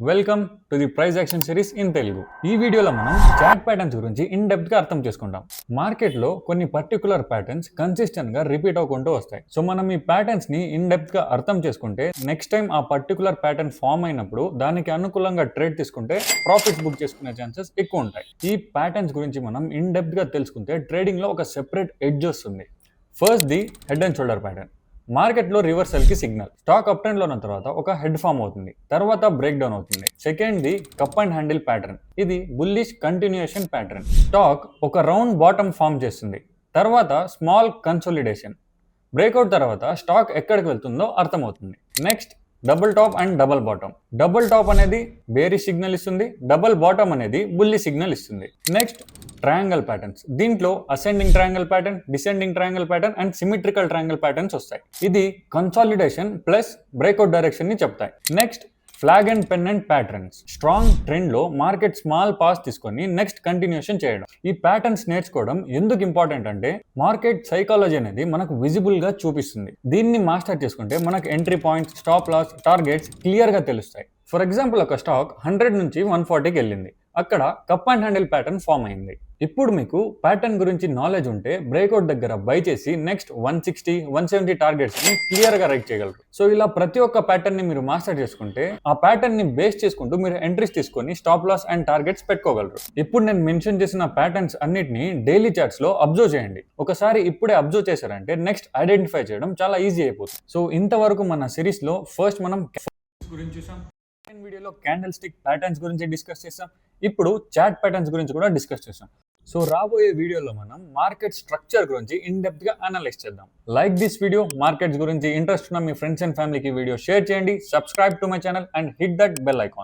Welcome to the price action series in Telugu. ఈ వీడియోలో మనం చార్ట్ ప్యాటర్న్స్ గురించి ఇన్ డెప్త్ గా అర్థం చేసుకుంటాం. మార్కెట్లో కొన్ని పర్టికులర్ ప్యాటర్న్స్ కన్సిస్టెంట్ గా రిపీట్ అవ్వకుంటూ వస్తాయి. సో మనం ఈ ప్యాటర్న్స్ ని ఇన్ డెప్త్ గా అర్థం చేసుకుంటే నెక్స్ట్ టైం ఆ పర్టికులర్ ప్యాటర్న్ ఫామ్ అయినప్పుడు దానికి అనుకూలంగా ట్రేడ్ తీసుకుంటే ప్రాఫిట్స్ బుక్ చేసుకునే ఛాన్సెస్ ఎక్కువ ఉంటాయి. ఈ ప్యాటర్న్స్ గురించి మనం ఇన్ డెప్త్ గా తెలుసుకుంటే ట్రేడింగ్ లో ఒక సెపరేట్ ఎడ్జ్ వస్తుంది. First the head and shoulder pattern. మార్కెట్లో రివర్సల్ కి సిగ్నల్. స్టాక్ అప్ ట్రెండ్ లో ఉన్న తర్వాత ఒక హెడ్ ఫామ్ అవుతుంది, తర్వాత బ్రేక్ డౌన్ అవుతుంది. Second the cup and handle pattern. ఇది బుల్లిష్ కంటిన్యూయేషన్ ప్యాటర్న్. స్టాక్ ఒక రౌండ్ బాటమ్ ఫామ్ చేస్తుంది, తర్వాత స్మాల్ కన్సోలిడేషన్. బ్రేక్అవుట్ తర్వాత స్టాక్ ఎక్కడికి వెళ్తుందో అర్థమవుతుంది. Next double tap and double bottom. Double tap అనేది బేరిష్ సిగ్నల్ ఇస్తుంది, డబుల్ బాటమ్ అనేది బుల్లి సిగ్నల్ ఇస్తుంది. Next triangle patterns. దీంట్లో ascending triangle pattern, descending triangle pattern and symmetrical triangle patterns వస్తాయి. ఇది కన్సాలిడేషన్ ప్లస్ బ్రేక్అవుట్ డైరెక్షన్ ని చెప్తాయి. Next flag and pennant patterns. Strong trend లో మార్కెట్ స్మాల్ పాస్ తీసుకొని next continuation చేయడం. ఈ ప్యాటర్న్స్ నేర్చుకోవడం ఎందుకు ఇంపార్టెంట్ అంటే మార్కెట్ సైకాలజీ అనేది మనకు విజిబుల్ గా చూపిస్తుంది. దీన్ని మాస్టర్ చేసుకుంటే మనకు entry points, stop loss, targets clear గా తెలుస్తాయి. ఫర్ ఎగ్జాంపుల్, ఒక స్టాక్ 100 నుంచి 140కి వెళ్ళింది, అక్కడ cup and handle pattern form అయింది. ఇప్పుడు మీకు ప్యాటర్న్ గురించి నాలెడ్జ్ ఉంటే బ్రేక్అవుట్ దగ్గర బై చేసి నెక్స్ట్ 160, 170 టార్గెట్స్ ని క్లియర్ గా రైట్ చేయగలరు. సో ఇలా ప్రతి ఒక్క ప్యాటర్న్ ని మీరు మాస్టర్ చేసుకుంటే ఆ ప్యాటర్న్ ని బేస్ చేసుకుంటూ మీరు ఎంట్రీస్ తీసుకొని స్టాప్ లాస్ అండ్ టార్గెట్స్ పెట్టుకోగలరు. ఇప్పుడు నేను మెన్షన్ చేసిన ప్యాటర్న్స్ అన్నిటిని డైలీ చార్ట్స్ లో అబ్జర్వ్ చేయండి. ఒకసారి ఇప్పుడే అబ్జర్వ్ చేశారంటే నెక్స్ట్ ఐడెంటిఫై చేయడం చాలా ఈజీ అయిపోతుంది. సో ఇంతవరకు మన సిరీస్ లో ఫస్ట్ మనం గురించి చూసాం, వీడియోలో క్యాండిల్ స్టిక్ ప్యాటర్న్స్ గురించి డిస్కస్ చేసాం, ఇప్పుడు చార్ట్ ప్యాటర్న్స్ గురించి కూడా డిస్కస్ చేసాం. సో రాబోయే వీడియోలో మనం మార్కెట్ స్ట్రక్చర్ గురించి ఇన్ డెప్త్ గా అనలైజ్ చేద్దాం. Like this video. మార్కెట్స్ గురించి ఇంట్రెస్ట్ ఉన్న మీ ఫ్రెండ్స్ అండ్ ఫ్యామిలీకి వీడియో షేర్ చేయండి. Subscribe to my channel and hit that bell icon.